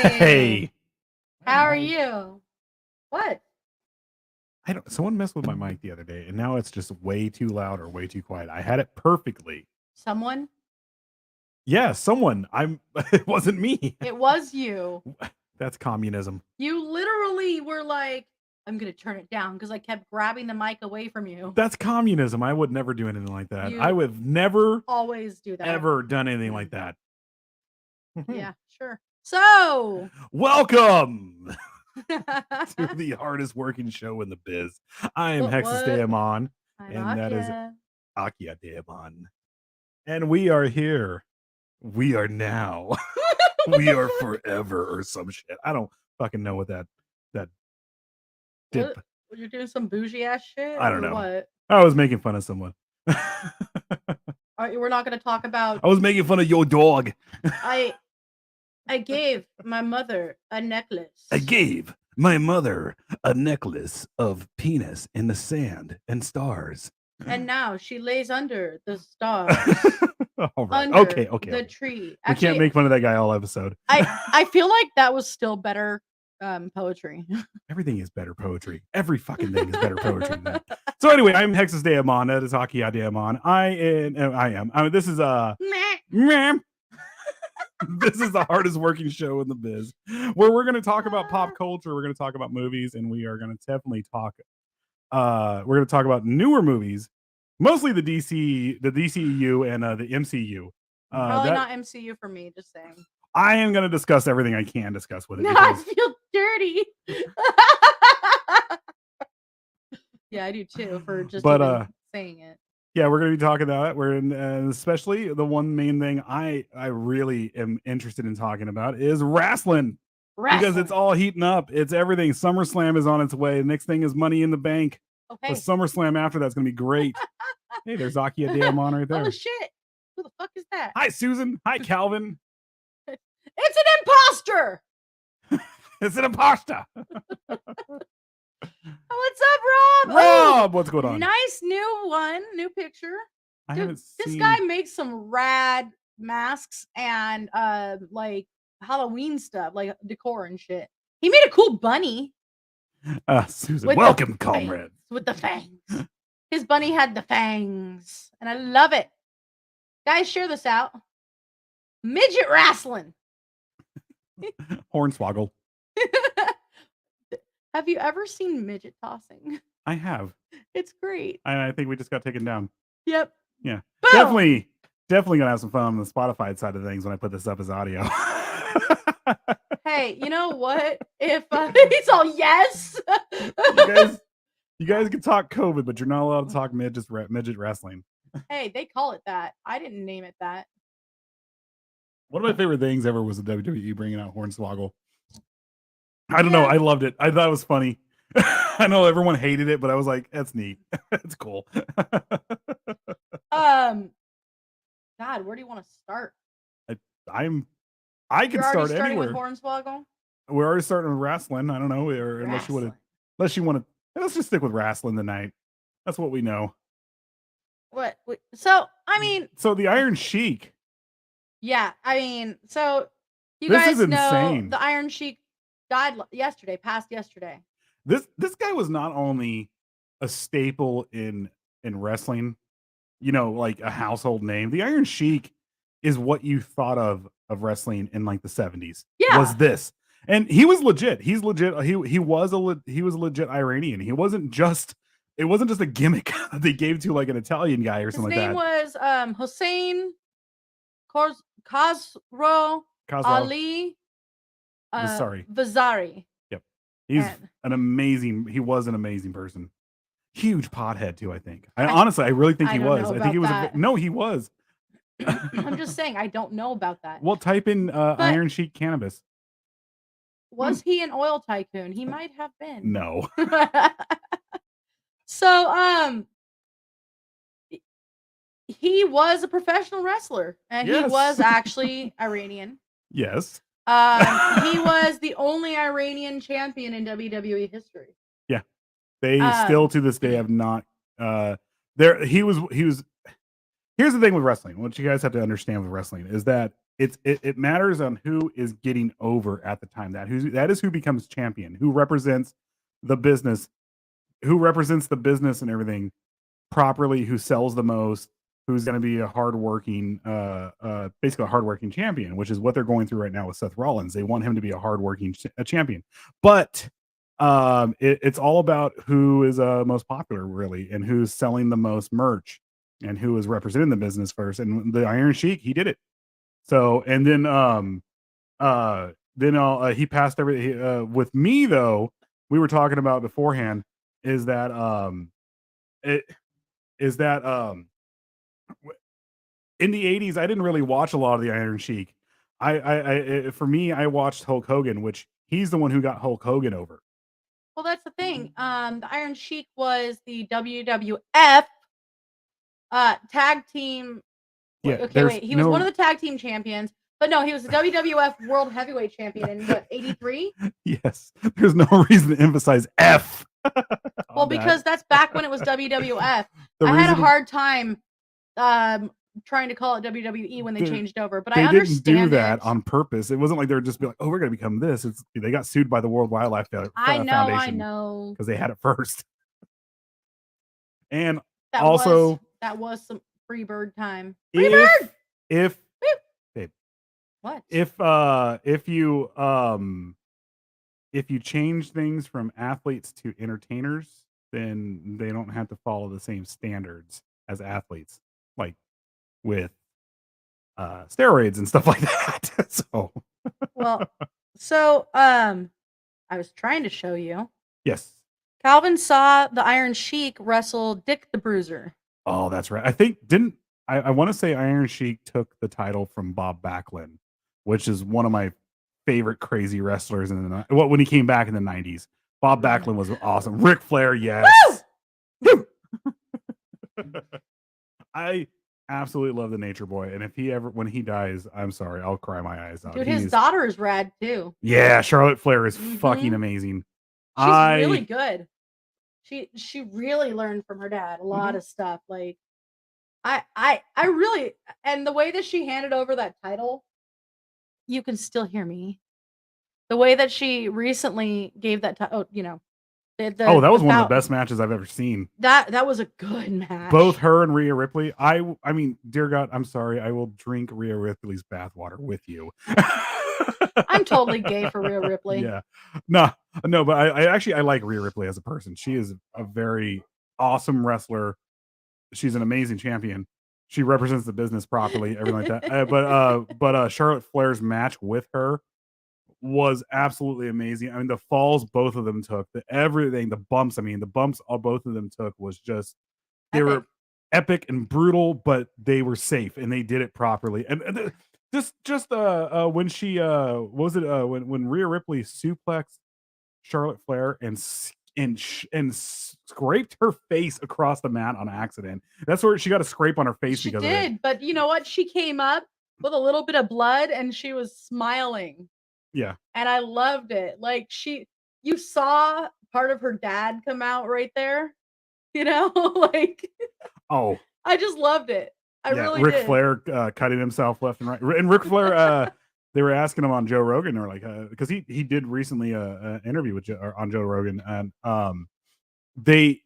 Hey. How are you? What? I don't. Someone messed with my mic the other day, and now it's just way too loud or way too quiet. I had it perfectly. Someone? Yeah, someone. It wasn't me. It was you. That's communism. You literally were like, I'm going to turn it down because I kept grabbing the mic away from you. That's communism. I would never do anything like that. You I would never always do that. ever done anything like that. Yeah, sure. So, welcome to the hardest working show in the biz. I am Hexus Daemon, and that is Akia Daemon. And we are here. We are now. We are forever or some shit. I don't fucking know what that dip. What, you're doing some bougie ass shit? I don't know. What? I was making fun of someone. We're not going to talk about. I was making fun of your dog. I gave my mother a necklace. I gave my mother a necklace of penis in the sand and stars. And now she lays under the stars. All right. Under Okay. the tree. Actually, we can't make fun of that guy all episode. I feel like that was still better poetry. Everything is better poetry. Every fucking thing is better poetry than that. So anyway, I'm Hexus Daemon. That is Akia Daemon. I am. This is this is the hardest working show in the biz, where we're going to talk about pop culture. We're going to talk about movies, and we are going to definitely talk. We're going to talk about newer movies, mostly the DCEU and the MCU. Probably not MCU for me. Just saying. I am going to discuss everything I can discuss with it. No, I feel dirty. Yeah, I do too. For just saying it. Yeah, we're going to be talking about it. We're in, especially the one main thing I really am interested in talking about is wrestling. Because it's all heating up. It's everything. SummerSlam is on its way. The next thing is Money in the Bank. Okay. The SummerSlam after that's going to be great. Hey, there's Akia Daemon right there. Oh shit! Who the fuck is that? Hi, Susan. Hi, Calvin. It's an imposter. It's an imposter. What's up, Rob? Rob, what's going on? Nice new picture. I haven't seen. This guy makes some rad masks and like Halloween stuff, like decor and shit. He made a cool bunny. Susan, With welcome, the comrade. with the fangs. His bunny had the fangs, and I love it. Guys, share this out. Midget wrestling. Hornswoggle. Have you ever seen midget tossing? I have. It's great. I think we just got taken down. Yep. Yeah. Boom! Definitely gonna have some fun on the Spotify side of things when I put this up as audio. Hey, you know what? If it's all yes. you guys can talk COVID, but you're not allowed to talk midget wrestling. Hey, they call it that. I didn't name it that. One of my favorite things ever was the WWE bringing out Hornswoggle. I don't know. I loved it. I thought it was funny. I know everyone hated it, but I was like, that's neat. That's cool. God, where do you want to start? I can start anywhere. With Hornswoggle? We're already starting with wrestling. I don't know, or unless you want to. Let's just stick with wrestling tonight. That's what we know. What? So I mean, so the Iron Sheik. Yeah, I mean, so you guys know the Iron Sheik died passed yesterday. This guy was not only a staple in wrestling, you know, like a household name. The Iron Sheik is what you thought of wrestling in like the 70s. Yeah. Was this. And he was legit. He's legit. He was a legit Iranian. It wasn't just a gimmick that they gave to like an Italian guy or something like that. His name was Hossein Khosrow Ali Vazari. Yep. He was an amazing person. Huge pothead too, I think. I really think he was. I think he was he was. I'm just saying I don't know about that. Well, type in Iron Sheik cannabis. Was he an oil tycoon? He might have been. No. So he was a professional wrestler, and he was actually Iranian. Yes. He was the only Iranian champion in WWE history. Yeah. They still to this day have not he was here's the thing with wrestling. What you guys have to understand with wrestling is that it matters on who is getting over at the time. That is who becomes champion, who represents the business and everything properly, who sells the most, who's going to be a hardworking, basically a hardworking champion, which is what they're going through right now with Seth Rollins. They want him to be a hardworking champion, but it's all about who is most popular, really, and who's selling the most merch, and who is representing the business first. And the Iron Sheik, he did it. So, and then he passed everything. With me though, we were talking about beforehand. Is that in the 80s, I didn't really watch a lot of the Iron Sheik. For me, I watched Hulk Hogan, which he's the one who got Hulk Hogan over. Well, that's the thing. The Iron Sheik was the WWF tag team. Yeah. Okay, wait. He was one of the tag team champions, but no, he was the WWF World Heavyweight Champion in what, 83? Yes. There's no reason to emphasize F. Well, because that's back when it was WWF. I had a hard time trying to call it WWE when they changed over, but I understand they didn't do that on purpose. It wasn't like they were just be like, oh, we're going to become this. They got sued by the World Wildlife Foundation. I know. Because they had it first. And that was some free bird time. If what? If you change things from athletes to entertainers, then they don't have to follow the same standards as athletes, like with steroids and stuff like that. I was trying to show you. Yes. Calvin saw the Iron Sheik wrestle Dick the Bruiser. Oh, that's right. I think I want to say Iron Sheik took the title from Bob Backlund, which is one of my favorite crazy wrestlers when he came back in the 90s. Bob Backlund was awesome. Ric Flair, yes. Woo! I absolutely love the Nature Boy, and when he dies, I'm sorry, I'll cry my eyes out. Dude, his daughter is rad too. Yeah, Charlotte Flair is fucking amazing. She's really good. She really learned from her dad a lot of stuff. Like I really, and the way that she handed over that title, you can still hear me. The way that she recently gave that title, That was one of the best matches I've ever seen. That was a good match. Both her and Rhea Ripley. I mean, dear God, I'm sorry. I will drink Rhea Ripley's bathwater with you. I'm totally gay for Rhea Ripley. Yeah. No, but I like Rhea Ripley as a person. She is a very awesome wrestler. She's an amazing champion. She represents the business properly, everything like that. But Charlotte Flair's match with her was absolutely amazing. I mean, the falls both of them took, the bumps. I mean, the bumps all both of them took was just were epic and brutal, but they were safe and they did it properly. And just when she when Rhea Ripley suplexed Charlotte Flair and scraped her face across the mat on accident. That's where she got a scrape on her face because of it. But you know what? She came up with a little bit of blood and she was smiling. Yeah. And I loved it. Like you saw part of her dad come out right there. You know, like I just loved it. I really Ric did. Flair cutting himself left and right. And Ric Flair they were asking him on Joe Rogan, or like because he did recently an interview with on Joe Rogan, and they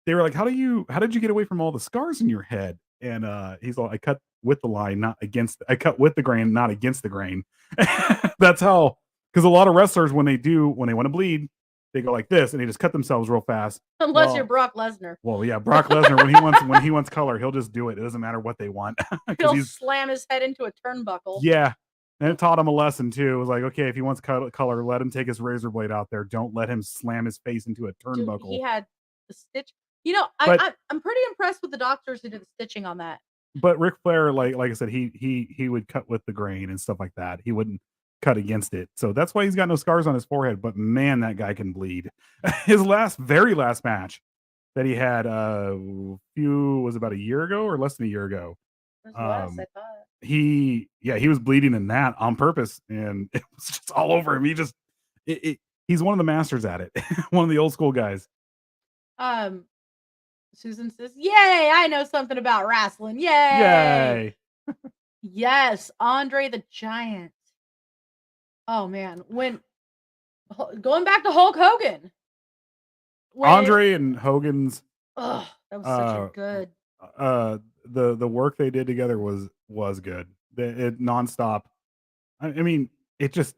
were like, how did you get away from all the scars in your head? And he's like, I cut with the line, not against. I cut with the grain, not against the grain. That's how, because a lot of wrestlers when they want to bleed, they go like this, and they just cut themselves real fast. Unless you're Brock Lesnar. Well, yeah, Brock Lesnar when he wants color, he'll just do it. It doesn't matter what they want. He'll slam his head into a turnbuckle. Yeah. And it taught him a lesson too. It was like, okay, if he wants color, let him take his razor blade out there. Don't let him slam his face into a turnbuckle. Dude, he had the stitch. You know, I'm pretty impressed with the doctors who did the stitching on that. But Ric Flair, like I said, he would cut with the grain and stuff like that. He wouldn't cut against it. So that's why he's got no scars on his forehead. But man, that guy can bleed. His very last match that he had was about a year ago or less than a year ago. It was less, I thought. He was bleeding in that on purpose, and it was just all over him. He's one of the masters at it. One of the old school guys. Susan says, "Yay! I know something about wrestling. Yay! Yes, Andre the Giant. Oh man, when going back to Hulk Hogan, Andre and Hogan's. Oh, that was such a good. The work they did together was good. It nonstop. I mean, it's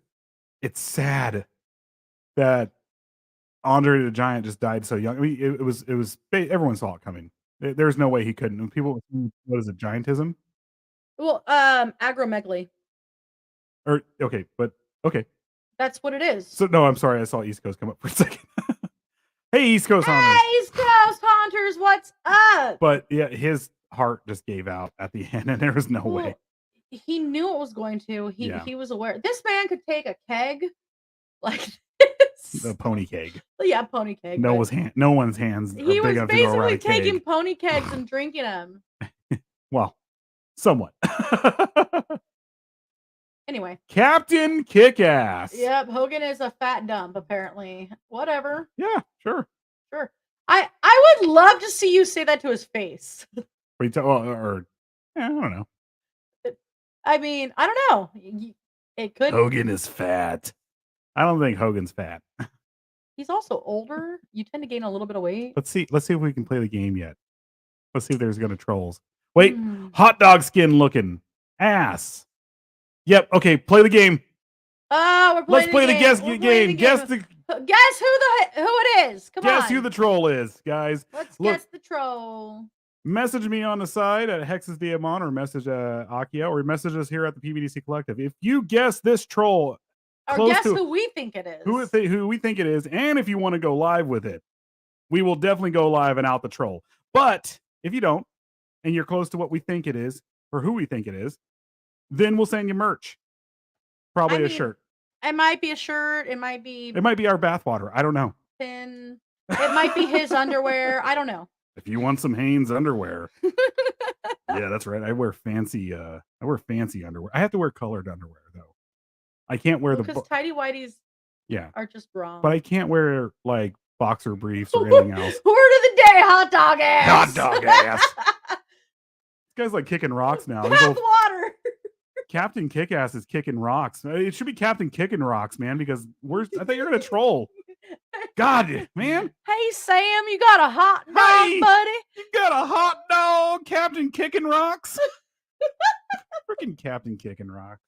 sad that Andre the Giant just died so young. I mean, it was everyone saw it coming. There's no way he couldn't. And people, what is it, giantism? Well, acromegaly. Or okay. That's what it is. So no, I'm sorry. I saw East Coast come up for a second. Hey, East Coast Hunters. Hey, East Coast Hunters, what's up? But yeah, his heart just gave out at the end, and there was no way. He knew it was going to. He was aware. This man could take a keg like this. The pony keg. Yeah, pony keg. No one's hands. He was basically taking pony kegs and drinking them. Well, somewhat. Anyway. Captain Kick-Ass. Yep, Hogan is a fat dump, apparently. Whatever. Yeah, sure. I would love to see you say that to his face. I don't know. I mean, I don't know. It could. Hogan is fat. I don't think Hogan's fat. He's also older. You tend to gain a little bit of weight. Let's see if we can play the game yet. Let's see if there's gonna trolls. Wait, hot dog skin looking ass. Yep. Okay, play the game. Oh, we're playing. Let's play the guess game. Guess who it is. Come on. Guess who the troll is, guys. Let's guess the troll. Message me on the side at HexasDMon, or message Akia, or message us here at the PBDC Collective. If you guess this troll, or guess who we think it is. Who we think it is, and if you want to go live with it, we will definitely go live and out the troll. But if you don't, and you're close to what we think it is, or who we think it is, then we'll send you merch. Probably a shirt. It might be a shirt. It might be our bathwater. I don't know. Pin. It might be his underwear. I don't know. If you want some Hanes underwear. Yeah, that's right. I wear fancy underwear. I have to wear colored underwear though. I can't wear because tidy whities are just wrong. But I can't wear like boxer briefs or anything else. Word of the day, hot dog ass. Hot dog ass. This guy's like kicking rocks now. Water. Captain Kick-Ass is kicking rocks. It should be Captain Kicking Rocks, man, because I thought you're gonna troll. God, man. Hey, Hey, Sam, you got a hot dog, Hey, buddy? You got a hot dog, Captain Kicking Rocks? Freaking Captain Kicking Rocks.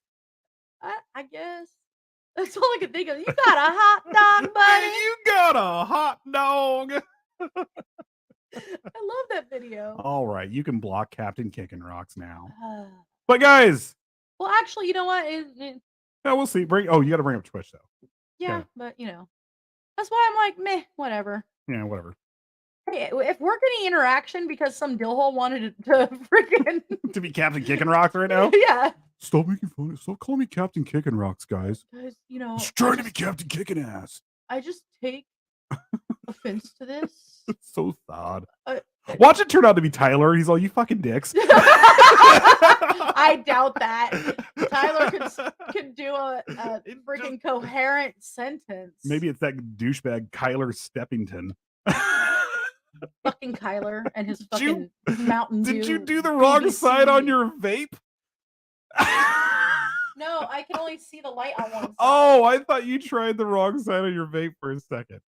I guess. That's all I could think of. You got a hot dog, buddy? You got a hot dog. I love that video. All right, you can block Captain Kicking Rocks now. But guys. Well, actually, you know what? Yeah, we'll see. You got to bring up Twitch, though. Yeah, but, that's why I'm like, meh, whatever. Yeah, whatever. Hey, if we're getting interaction because some dillhole wanted to freaking... to be Captain Kicking Rocks right now? Yeah. Stop making fun. Stop calling me Captain Kicking Rocks, guys. Guys, I'm just trying to be Captain Kicking Ass. I just take offense to this. It's so sad. Watch it turn out to be Tyler. He's all, you fucking dicks. I doubt that. Tyler could do a freaking coherent sentence. Maybe it's that douchebag Kyler Steppington. Fucking Kyler and his fucking Mountain Dew. Did you do the wrong PBDC. side on your vape? No, I can only see the light on one side. Oh, I thought you tried the wrong side of your vape for a second.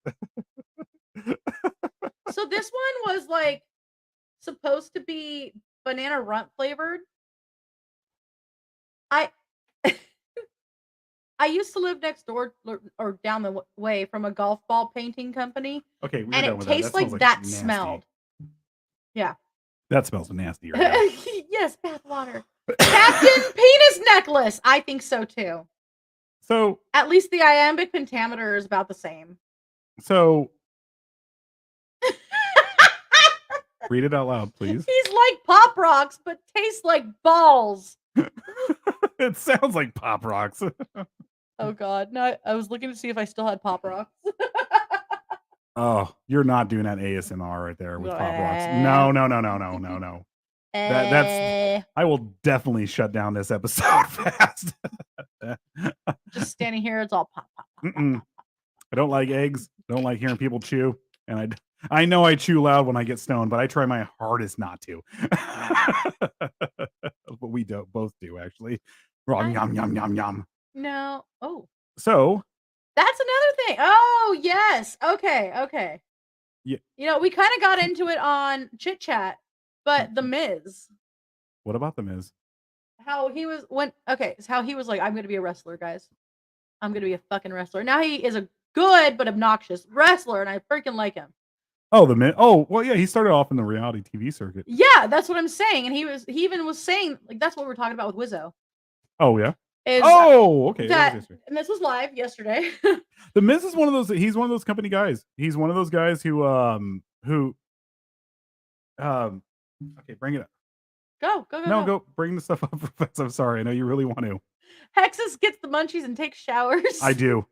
So this one was like supposed to be banana runt flavored. I used to live next door or down the way from a golf ball painting company. Okay, we're and done it with tastes that. like that smelled. Yeah. That smells nasty. Right now. Yes, bathwater. Captain Penis Necklace. I think so too. So at least the iambic pentameter is about the same. So read it out loud, please. He's like Pop Rocks, but tastes like balls. It sounds like Pop Rocks. Oh God. No, I was looking to see if I still had Pop Rocks. Oh, you're not doing that ASMR right there with Pop Rocks. No. That's I will definitely shut down this episode fast. Just standing here, it's all pop. I don't like eggs. I don't like hearing people chew. And I know I chew loud when I get stoned, but I try my hardest not to. But we both do, actually. Wrong, yum, yum, yum, yum. No. Oh. So. That's another thing. Oh, yes. Okay. Yeah. We kind of got into it on Chit Chat, but The Miz. What about The Miz? How he was like, I'm going to be a wrestler, guys. I'm going to be a fucking wrestler. Now he is a good but obnoxious wrestler, and I freaking like him. Oh, The Miz. Oh, well, yeah, he started off in the reality TV circuit. Yeah, that's what I'm saying. And he even was saying, like, that's what we're talking about with Wizzo. Oh, yeah? Okay. And this was live yesterday. The Miz is one of those. He's one of those company guys. He's one of those guys who. Okay, bring it up. Go. No, go bring the stuff up. I'm sorry. I know you really want to. Hexus gets the munchies and takes showers. I do.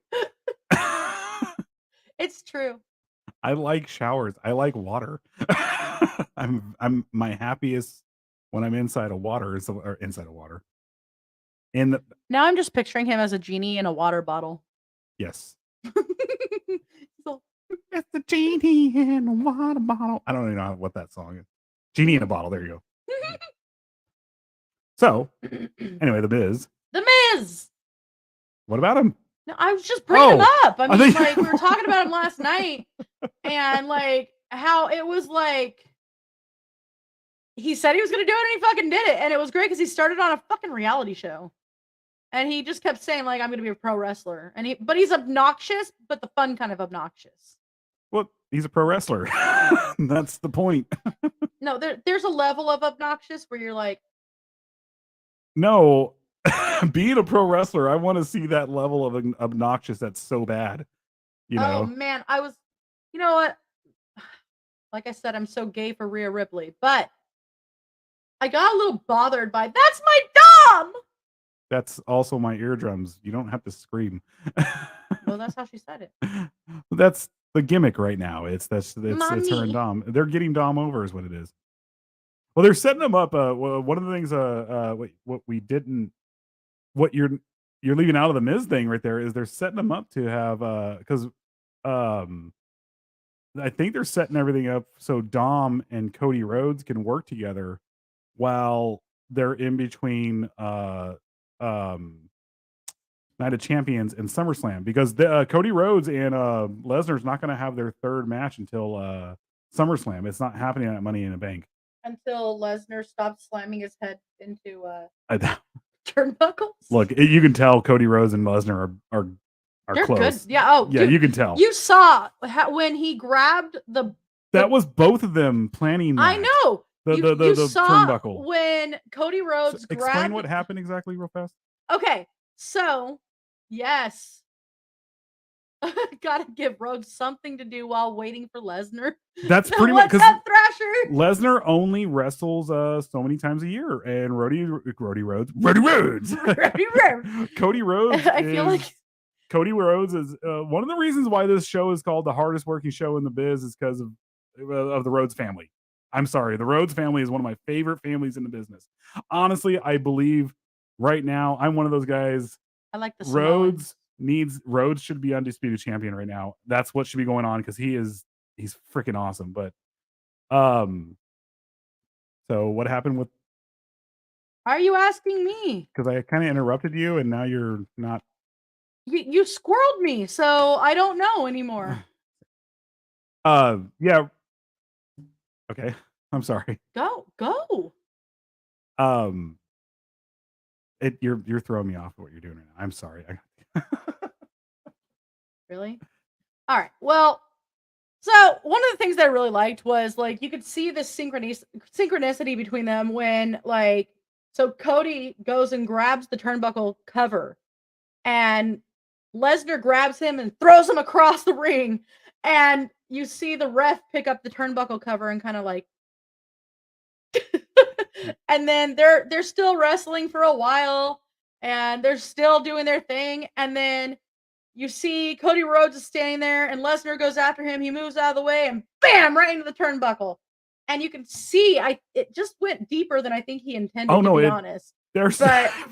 It's true. I like showers. I like water. I'm my happiest when I'm inside of water or inside of water. Now I'm just picturing him as a genie in a water bottle. Yes. It's the genie in a water bottle. I don't even know what that song is. Genie in a bottle. There you go. So, anyway, The Miz. The Miz. What about him? No, I was just bringing him up. I mean, like, we were talking about him last night, and like how it was like he said he was going to do it, and he fucking did it, and it was great because he started on a fucking reality show. And he just kept saying, like, I'm going to be a pro wrestler. But he's obnoxious, but the fun kind of obnoxious. Well, he's a pro wrestler. That's the point. No, there's a level of obnoxious where you're like... No, being a pro wrestler, I want to see that level of obnoxious that's so bad. You know? Oh, man. You know what? Like I said, I'm so gay for Rhea Ripley. But I got a little bothered by, that's my Dom! That's also my eardrums. You don't have to scream. Well, that's how she said it. That's the gimmick right now. It's her and Dom. They're getting Dom over is what it is. Well, they're setting them up. One of the things what you're leaving out of the Miz thing right there is they're setting them up to have because I think they're setting everything up so Dom and Cody Rhodes can work together while they're in between Night of Champions and SummerSlam because Cody Rhodes and Lesnar's not going to have their third match until SummerSlam. It's not happening at Money in the Bank until Lesnar stops slamming his head into turnbuckles. Look, you can tell Cody Rhodes and Lesnar are They're close. good. Yeah. Oh, yeah, dude, you can tell. You saw when he grabbed the. That was both of them planning that. I know. The saw turnbuckle. When Cody Rhodes grabbed. Explain what happened exactly real fast. Okay, so yes. Gotta give Rhodes something to do while waiting for Lesnar. That's pretty much because Thrasher. Lesnar only wrestles so many times a year, and Cody Rhodes. Cody Rhodes. I feel like Cody Rhodes is one of the reasons why this show is called the hardest working show in the biz is because of the Rhodes family. I'm sorry, the Rhodes family is one of my favorite families in the business. Honestly, I believe right now I'm one of those guys. I like the Rhodes. Rhodes should be undisputed champion right now. That's what should be going on because he's freaking awesome. But so what happened with? Are you asking me? Because I kind of interrupted you, and now you're not. You squirreled me, so I don't know anymore. Yeah. Okay, I'm sorry. Go. You're throwing me off what you're doing right now. I'm sorry. Really? All right. Well, so one of the things that I really liked was like you could see the synchronicity between them when so Cody goes and grabs the turnbuckle cover and Lesnar grabs him and throws him across the ring, and you see the ref pick up the turnbuckle cover and kind of like and then they're still wrestling for a while and they're still doing their thing, and then you see Cody Rhodes is standing there and Lesnar goes after him. He moves out of the way and bam, right into the turnbuckle. And you can see it just went deeper than I think he intended, to be honest. But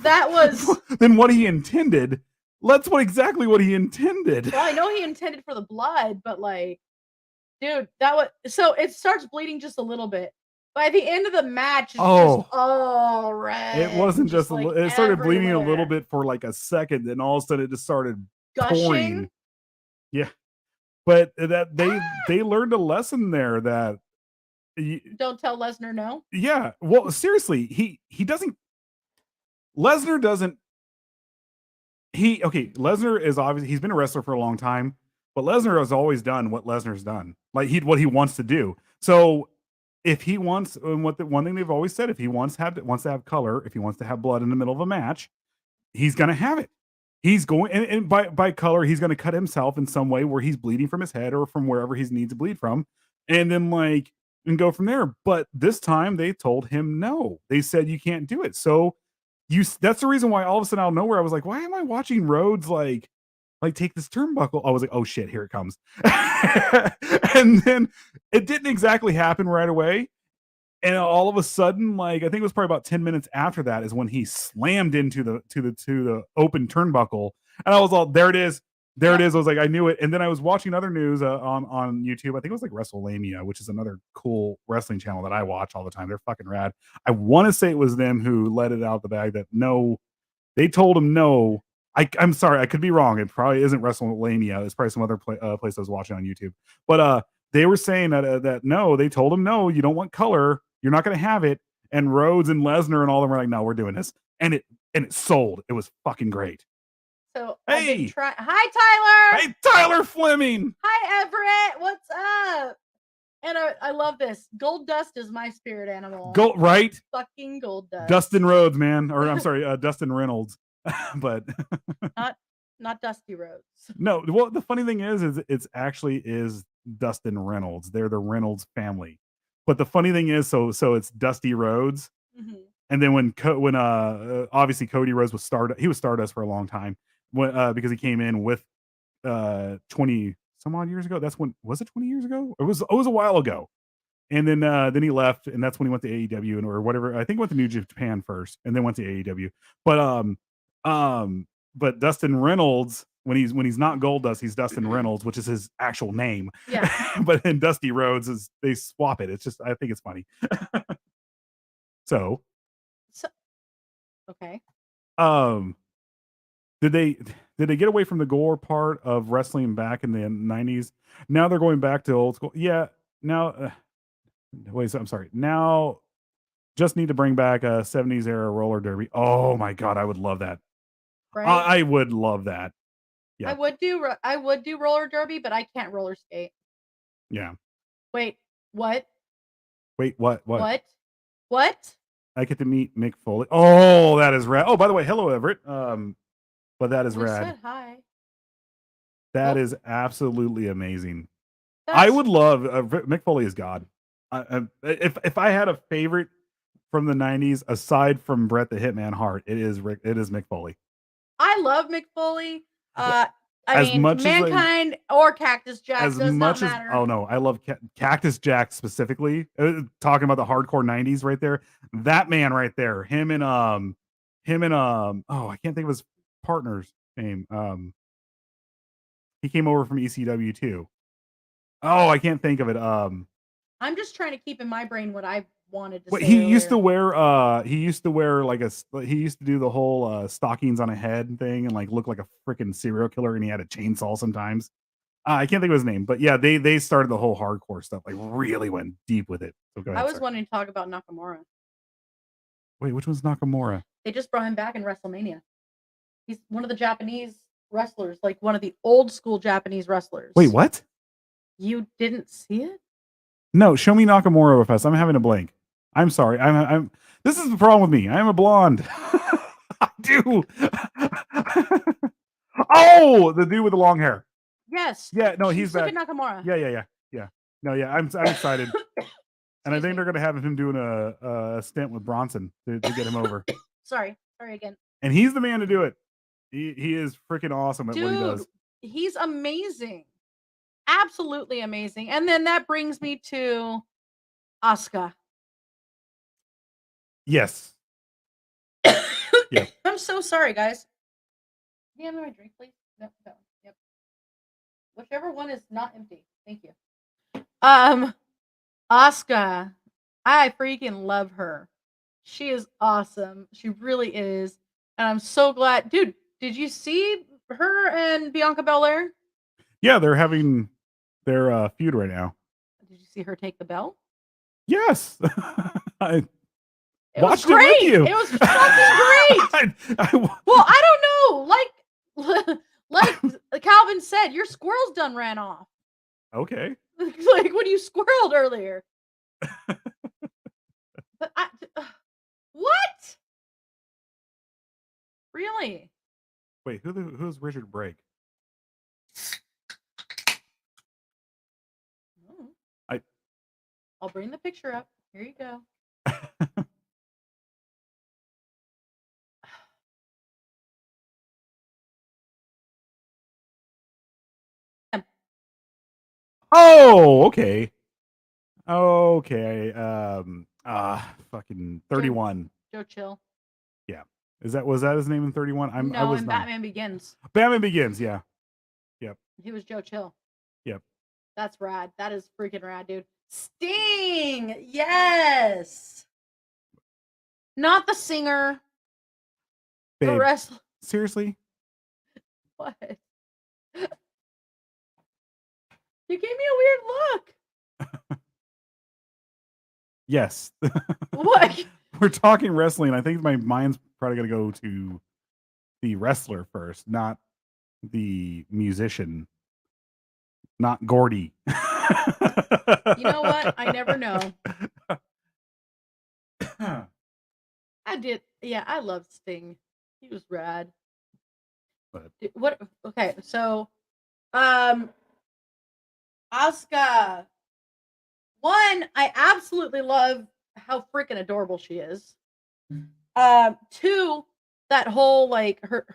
that was then what he intended. That's exactly what he intended. Well, I know he intended for the blood, but dude, so it starts bleeding just a little bit. By the end of the match, it's just all red. It wasn't just it started bleeding a little bit for like a second, then all of a sudden it just started pouring. Yeah, but that they learned a lesson there that don't tell Lesnar no. Yeah, well, seriously, he doesn't. Lesnar doesn't. Lesnar is obviously he's been a wrestler for a long time, but Lesnar has always done what Lesnar's done, like what he wants to do. So if he wants, and one thing they've always said, if he wants to have color, if he wants to have blood in the middle of a match, he's gonna have it. He's going, and by color, he's going to cut himself in some way where he's bleeding from his head or from wherever he needs to bleed from, and then and go from there. But this time they told him no. They said you can't do it. So that's the reason why all of a sudden out of nowhere I was like, why am I watching Rhodes like take this turnbuckle? I was like, oh shit, here it comes. And then it didn't exactly happen right away. And all of a sudden, I think it was probably about 10 minutes after that is when he slammed into the open turnbuckle. And I was all, there it is. There it is. I was like, I knew it. And then I was watching other news on YouTube. I think it was like WrestleLamia, which is another cool wrestling channel that I watch all the time. They're fucking rad. I want to say it was them who let it out the bag that no, they told him no. I'm sorry, I could be wrong. It probably isn't WrestleLamia. It's probably some other place I was watching on YouTube. But they were saying that no, they told him no, you don't want color. You're not going to have it. And Rhodes and Lesnar and all of them were like, no, we're doing this. And it sold. It was fucking great. So hey, hi Tyler. Hey Tyler Fleming. Hi Everett. What's up? And I love this. Gold Dust is my spirit animal. Right? Fucking Gold Dust. Dustin Rhodes, man. Or I'm sorry, Dustin Reynolds. But not Dusty Rhodes. No, well, the funny thing is it's actually is Dustin Reynolds. They're the Reynolds family. But the funny thing is, so it's Dusty Rhodes, and then when obviously Cody Rhodes was Stardust, he was Stardust for a long time, because he came in with 20 some odd years ago. That's when, was it 20 years ago? It was a while ago, and then he left, and that's when he went to AEW or whatever. I think he went to New Japan first, and then went to AEW. But Dustin Reynolds, when he's not Goldust, he's Dustin Reynolds, which is his actual name. Yeah. But then Dusty Rhodes they swap it. It's just, I think it's funny. So okay. Did they get away from the gore part of wrestling back in the 90s? Now they're going back to old school. Yeah. Now, wait. I'm sorry. Now, just need to bring back a 70s era roller derby. Oh my god, I would love that. Right? I would love that. Yeah. I would do roller derby, but I can't roller skate. Yeah. Wait, what? Wait, what? What? I get to meet Mick Foley. Oh, that is rad. Oh, by the way, hello Everett. But that is rad. Said hi. That is absolutely amazing. I would love Mick Foley is God. If I had a favorite from the 90s aside from Bret the Hitman Hart, it is Mick Foley. I love Mick Foley. I mean, Mankind or Cactus Jack does not matter. Oh no, I love Cactus Jack specifically. Talking about the hardcore 90s right there. That man right there. Him and oh, I can't think of his partner's name. He came over from ECW too. Oh, I can't think of it. I'm just trying to keep in my brain what I wanted to say. He used to wear he used to do the whole stockings on a head thing and like look like a freaking serial killer, and he had a chainsaw sometimes. I can't think of his name, but yeah, they started the whole hardcore stuff, like really went deep with it. So go ahead, I was wanting to talk about Nakamura. Wait, which one's Nakamura? They just brought him back in WrestleMania. He's one of the Japanese wrestlers, like one of the old school Japanese wrestlers. Wait, what? You didn't see it? No, show me Nakamura with us. I'm having a blank. I'm sorry. I'm this is the problem with me. I am a blonde. I do. Oh, the dude with the long hair. Yes. Yeah, no, he's back. Nakamura. Yeah. No, yeah, I'm excited. And I think they're gonna have him doing a stint with Bronson to get him over. Sorry again. And he's the man to do it. He is freaking awesome at what he does. He's amazing. Absolutely amazing. And then that brings me to Asuka. Yes. Yeah. I'm so sorry, guys. Can you hand me my drink, please? No. Yep. Whichever one is not empty. Thank you. Asuka. I freaking love her. She is awesome. She really is. And I'm so glad. Dude, did you see her and Bianca Belair? Yeah, they're having their feud right now. Did you see her take the belt? Yes. I watched it with you. It was fucking great. Well, I don't know. Like Calvin said, your squirrels done ran off. Okay. Like when you squirreled earlier. But what? Really? Wait, who's Richard Brake? I'll bring the picture up. Here you go. Oh, okay. Okay. Fucking 31. Joe Chill. Yeah. Was that his name in 31? I was not. Batman Begins. Batman Begins, yeah. Yep. He was Joe Chill. Yep. That's rad. That is freaking rad, dude. Sting! Yes! Not the singer. Babe, the wrestler. Seriously? What? You gave me a weird look. Yes. What? We're talking wrestling. I think my mind's probably going to go to the wrestler first, not the musician, not Gordy. You know what? I never know. I did. Yeah, I love Sting. He was rad. What? Okay, so, Asuka. One, I absolutely love how freaking adorable she is. Two, that whole like her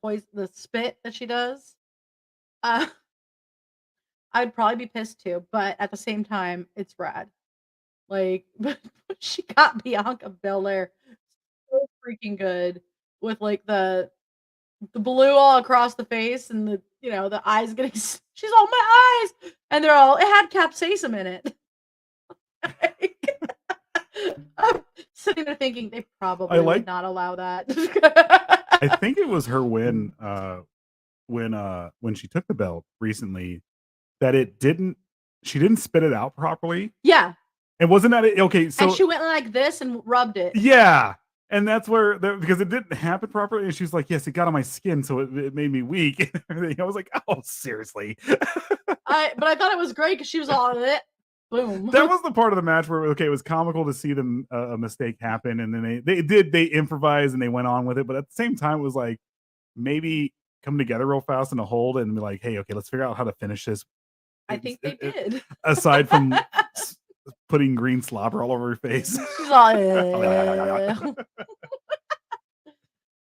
poison, the spit that she does. I'd probably be pissed too, but at the same time, it's rad. Like, but she got Bianca Belair so freaking good with like the blue all across the face and the the eyes getting. She's all my eyes, and they're all. It had capsaicin in it. I'm sitting there thinking they probably would not allow that. I think it was her win when she took the belt recently that she didn't spit it out properly. Yeah. And wasn't that it? Okay, so and she went like this and rubbed it. Yeah. And that's where because it didn't happen properly, and she's like, "Yes, it got on my skin, so it made me weak." I was like, "Oh, seriously." But I thought it was great because she was all it. Boom. That was the part of the match where it was comical to see them a mistake happen, and then they improvised and they went on with it. But at the same time, it was like maybe come together real fast in a hold and be like, "Hey, okay, let's figure out how to finish this." I think they did. Aside from putting green slobber all over her face. She's all,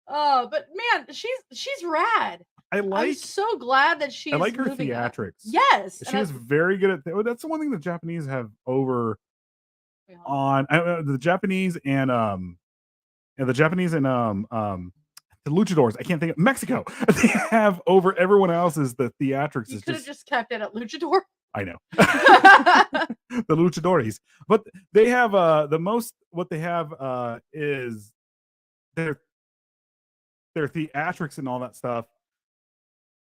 oh, but man, she's rad. I'm so glad that she's. I like her theatrics. Yes, she was very good at. That's the one thing the Japanese have over on the Japanese and the luchadors. I can't think of Mexico. They have over everyone else is the theatrics. You could have just kept it at luchador. I know. The luchadores, but they have the most. What they have is their theatrics and all that stuff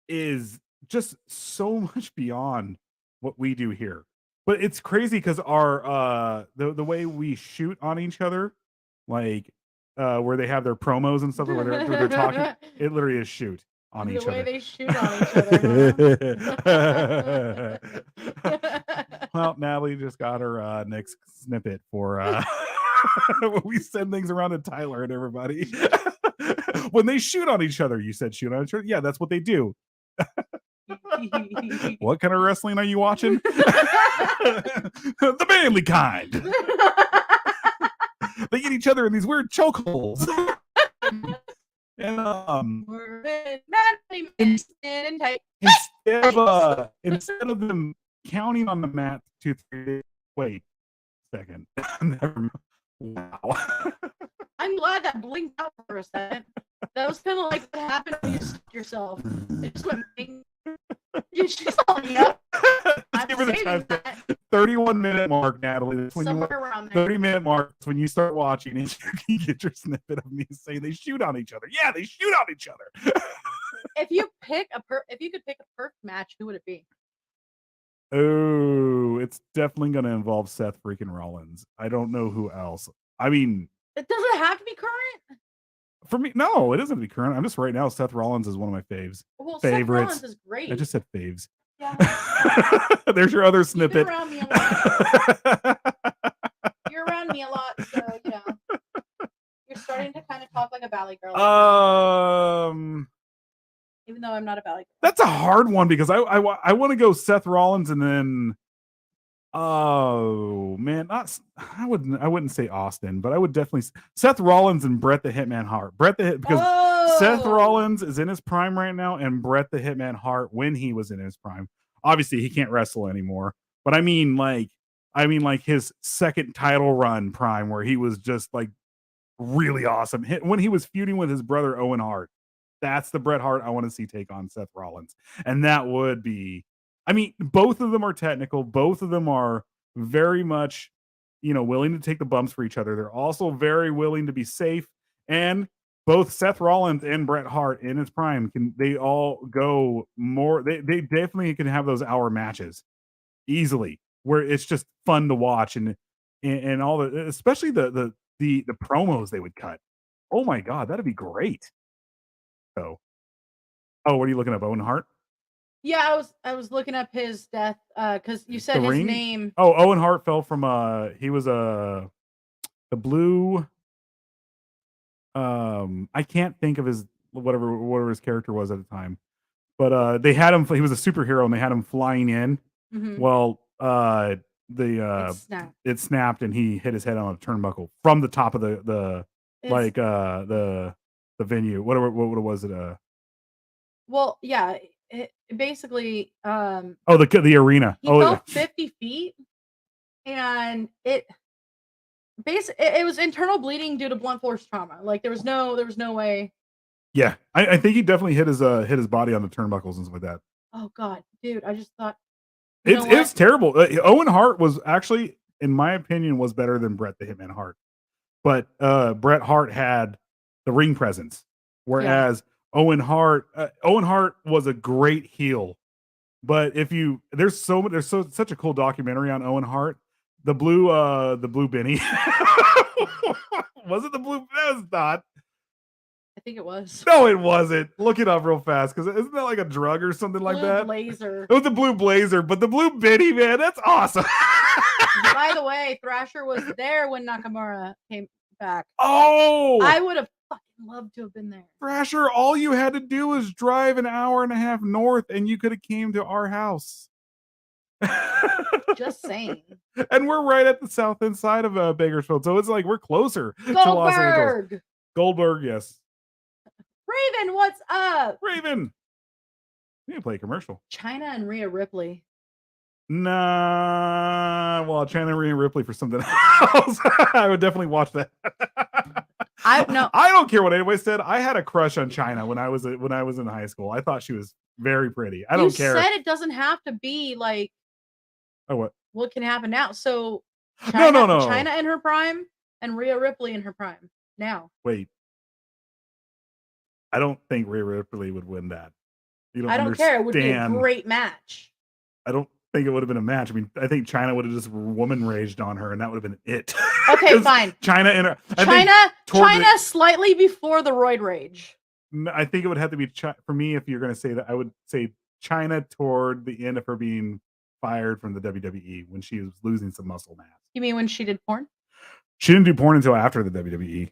is just so much beyond what we do here. But it's crazy because our the way we shoot on each other, like where they have their promos and stuff where they're talking, it literally is shoot on each other. The way they shoot on each other. Well, Natalie just got her next snippet for when we send things around to Tyler and everybody. When they shoot on each other, you said shoot on each other. Yeah, that's what they do. What kind of wrestling are you watching? The manly kind. They get each other in these weird chokeholds. And instead of them counting on the mat 2, 3, wait a second. Wow. I'm glad that blinked out for a second. That was kind of like what happened when you stuck yourself. It just went bing. You just I'm saving that. 31-minute mark, Natalie. That's when somewhere around there. 30-minute mark when you start watching and you get your snippet of me saying they shoot on each other. Yeah, they shoot on each other. If you could pick a perfect match, who would it be? Oh, it's definitely going to involve Seth freaking Rollins. I don't know who else. I mean, it doesn't have to be current. For me, no, it doesn't have to be current. I'm just right now. Seth Rollins is one of my faves. Well, favorites. Seth Rollins is great. I just said faves. Yeah. There's your other snippet. You're around me a lot. You're around me a lot, so you know. You're starting to kind of talk like a valley girl. Even though I'm not a valley girl. That's a hard one because I want to go Seth Rollins and then. Oh man, I wouldn't say Austin, but I would definitely Seth Rollins and Bret the Hitman Hart. Because Seth Rollins is in his prime right now, and Bret the Hitman Hart when he was in his prime. Obviously, he can't wrestle anymore, but I mean like his second title run prime where he was just like really awesome. When he was feuding with his brother Owen Hart. That's the Bret Hart I want to see take on Seth Rollins, and that would be. I mean, both of them are technical. Both of them are very much, willing to take the bumps for each other. They're also very willing to be safe. And both Seth Rollins and Bret Hart in his prime they all go more. They definitely can have those hour matches easily, where it's just fun to watch and all the, especially the promos they would cut. Oh my God, that'd be great. So, what are you looking up, Owen Hart? Yeah, I was looking up his death because you said his name. Oh, Owen Hart fell from he was the blue. I can't think of his whatever his character was at the time, but they had him. He was a superhero, and they had him flying in. Mm-hmm. Well, it snapped, and he hit his head on a turnbuckle from the top of the venue. What was it? Well, yeah. Basically the arena. He fell 50 feet and it was internal bleeding due to blunt force trauma. Like there was no way. Yeah, I think he definitely hit his body on the turnbuckles and stuff like that. Oh God, dude, I just thought it's terrible. Owen Hart was actually, in my opinion, was better than Bret the Hitman Hart, but Bret Hart had the ring presence. Whereas Owen Hart was a great heel. But there's such a cool documentary on Owen Hart. The blue Benny. Was it the blue? That was not. I think it was. No, it wasn't. Look it up real fast, because isn't that like a drug or something like that? Blazer. It was the blue blazer, but the blue Benny, man, that's awesome. By the way, Thrasher was there when Nakamura came back. Oh, I would have fucking loved to have been there. Thrasher, all you had to do was drive an hour and a half north, and you could have came to our house. Just saying. And we're right at the south end side of Bakersfield, so it's like we're closer to Los Angeles. Goldberg, yes. Raven, what's up? Raven. We need to play a commercial. China and Rhea Ripley. Nah, well, China and Rhea Ripley for something else. I would definitely watch that. I don't care what anybody said. I had a crush on China when I was in high school. I thought she was very pretty. I don't care. You said it doesn't have to be like. Oh, what can happen now? So China, no. China in her prime and Rhea Ripley in her prime now. Wait. I don't think Rhea Ripley would win that. I don't care. It would be a great match. I don't think it would have been a match. I mean, I think China would have just woman raged on her, and that would have been it. Okay, fine. China slightly before the roid rage. I think it would have to be for me. If you're going to say that, I would say China toward the end of her being fired from the WWE when she was losing some muscle mass. You mean when she did porn? She didn't do porn until after the WWE,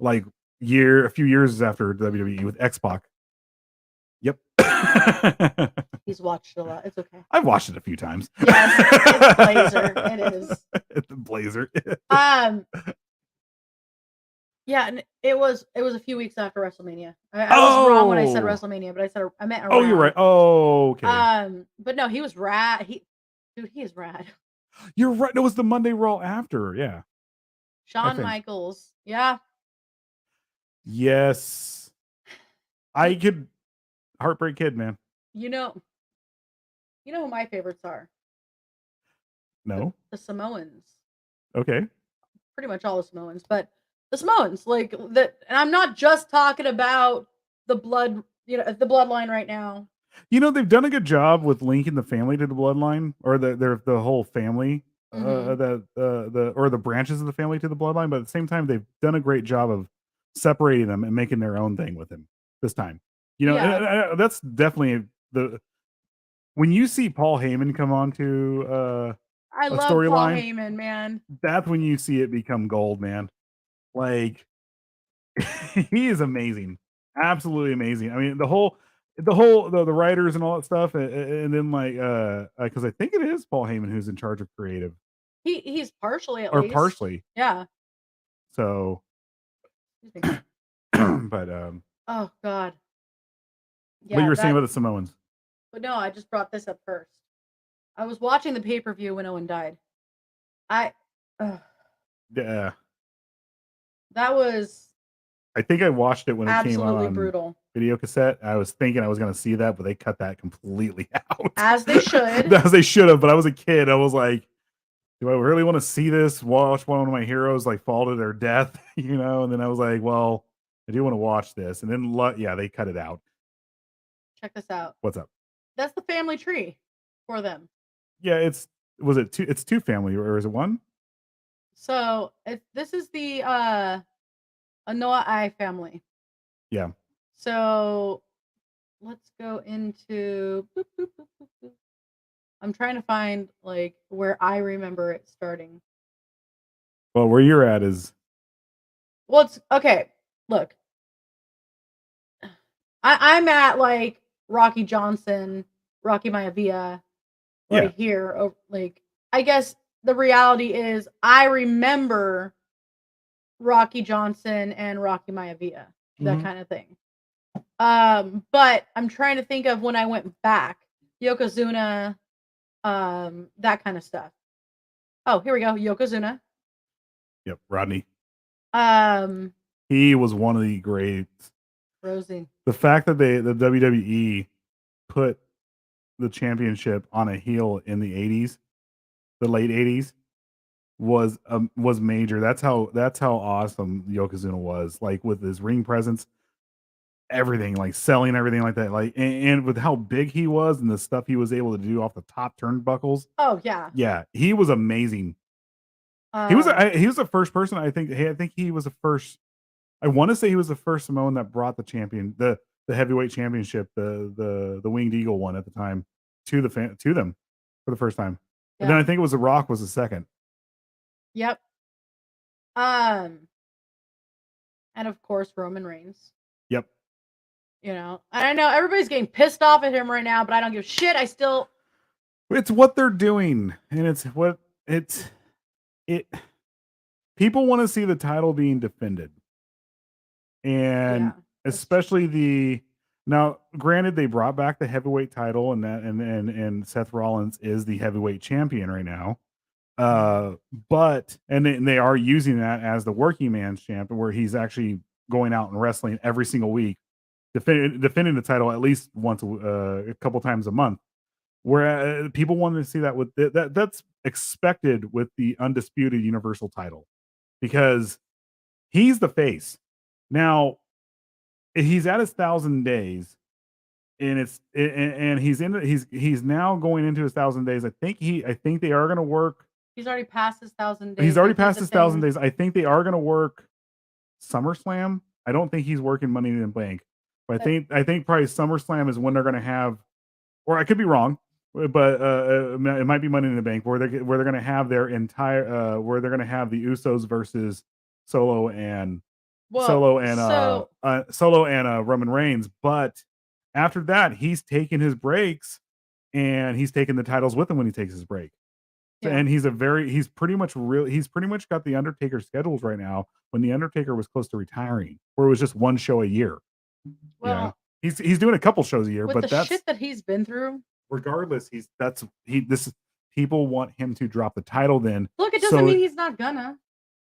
like a few years after WWE with X-Pac. Yep. He's watched a lot. It's okay. I've watched it a few times. Yes, it's Blazer. It is. It's the Blazer. Yeah, and it was a few weeks after WrestleMania. I was wrong when I said WrestleMania, but I meant around. Oh, you're right. Oh, okay. But no, he was rad. He is rad. You're right. It was the Monday Raw after. Yeah. Shawn Michaels. Yeah. Yes. Heartbreak Kid, man. You know who my favorites are? No. The Samoans. Okay. Pretty much all the Samoans, but the Samoans, and I'm not just talking about the blood, the bloodline right now. They've done a good job with linking the family to the bloodline, or the whole family, or the branches of the family to the bloodline. But at the same time, they've done a great job of separating them and making their own thing with him this time. And that's definitely when you see Paul Heyman come on to I love Paul Heyman, man. That's when you see it become gold, man. Like he is amazing, absolutely amazing. I mean, the writers and all that stuff, and then because I think it is Paul Heyman who's in charge of creative. He's partially at least, or partially, yeah. So, but oh god, yeah. What you were saying about the Samoans? But no, I just brought this up first. I was watching the pay-per-view when Owen died. Yeah. That was. I think I watched it when it came out on brutal video cassette. I was thinking I was going to see that, but they cut that completely out. As they should. As they should have. But I was a kid. I was like, do I really want to see this? Watch one of my heroes fall to their death, And then I was like, well, I do want to watch this. And then, they cut it out. Check this out. What's up? That's the family tree for them. Yeah, it's two family, or is it one? So this is the Anoa Ai family. Yeah. So let's go into. I'm trying to find where I remember it starting. Well, where you're at is. Well, it's okay. Look, I'm at Rocky Johnson, Rocky Maivia, right here. I guess the reality is I remember Rocky Johnson and Rocky Maivia, that kind of thing. But I'm trying to think of when I went back, Yokozuna, that kind of stuff. Oh, here we go, Yokozuna. Yep, Rodney. He was one of the greats. Rosie. The fact that the WWE put the championship on a heel in the 80s, the late 80s, was major. That's how awesome Yokozuna was, with his ring presence. everything, like selling everything like that, like and with how big he was and the stuff he was able to do off the top turnbuckles. Oh yeah. Yeah, he was amazing. He was the first person, I think. Hey, I think he was the first. I want to say he was the first Samoan that brought the heavyweight championship, the Winged Eagle one at the time, to them for the first time. And then I think it was The Rock was the second. Yep. And of course Roman Reigns. Yep. You know, and I know everybody's getting pissed off at him right now, but I don't give a shit. It's what they're doing, and people want to see the title being defended. And especially now, granted, they brought back the heavyweight title, and Seth Rollins is the heavyweight champion right now. But they are using that as the working man's champion, where he's actually going out and wrestling every single week, defending the title at least once a couple times a month. Where people wanted to see that with that's expected with the undisputed Universal title, because he's the face. Now he's at his 1,000 days, and he's now going into his 1,000 days. I think they are going to work. He's already passed his 1,000 days. He's already passed his 1,000 days. I think they are going to work SummerSlam. I don't think he's working Money in the Bank, but I think probably SummerSlam is when they're going to have, or I could be wrong, but it might be Money in the Bank where they're going to have their entire where they're going to have the Usos versus Solo and Roman Reigns. But after that, he's taking his breaks, and he's taking the titles with him when he takes his break. Yeah. And he's pretty much got the Undertaker schedules right now, when the Undertaker was close to retiring, where it was just one show a year. Well, he's doing a couple shows a year, but that's shit that he's been through. Regardless, people want him to drop the title. Then look, it doesn't mean he's not gonna.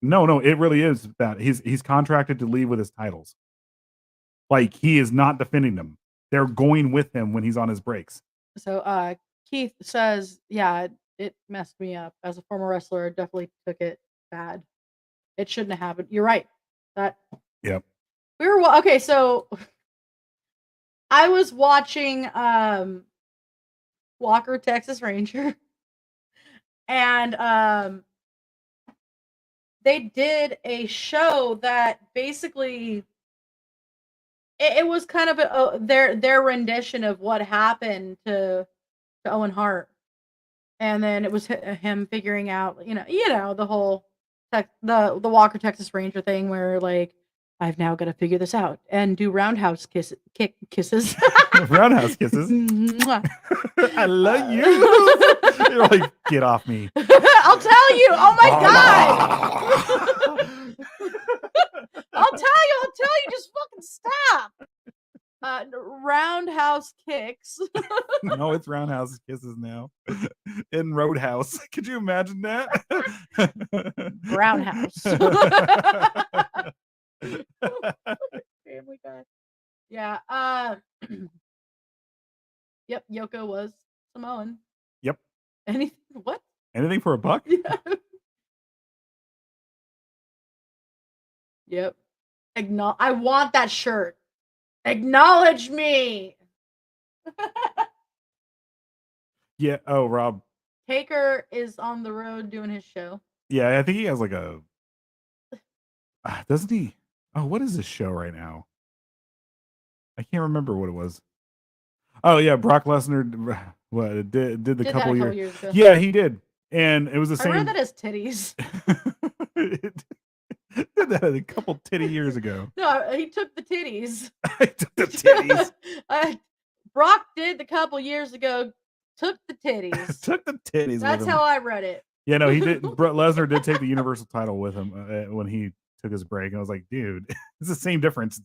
No, it really is that he's contracted to leave with his titles. Like, he is not defending them. They're going with him when he's on his breaks. So Keith says, yeah, it messed me up. As a former wrestler, I definitely took it bad. It shouldn't have happened. You're right. Yep. Okay, so I was watching Walker, Texas Ranger, and they did a show that basically it was kind of their rendition of what happened to Owen Hart, and then it was him figuring out, the whole the Walker Texas Ranger thing, where like, I've now got to figure this out and do roundhouse kisses. Roundhouse kisses. I love you. You're like, get off me. I'll tell you. Oh my God. I'll tell you. Just fucking stop. Roundhouse kicks. No, it's roundhouse kisses now. In Roadhouse. Could you imagine that? Roundhouse. Family Guy. Yeah. Yep. Yoko was Samoan. Yep. What? Anything for a buck? Yeah. Yep. I want that shirt. Acknowledge me. Yeah. Oh, Rob. Taker is on the road doing his show. Yeah, I think he has like a. Doesn't he? Oh, what is this show right now? I can't remember what it was. Oh yeah, Brock Lesnar did the couple years ago. Yeah, he did, and it was the same. I read that as titties. Did that a couple titty years ago. No, he took the titties. I took the titties. Brock did the couple years ago. Took the titties. Took the titties. That's how I read it. Yeah, no, he did. Lesnar did take the Universal title with him when he took his break, and I was like, dude, it's the same difference.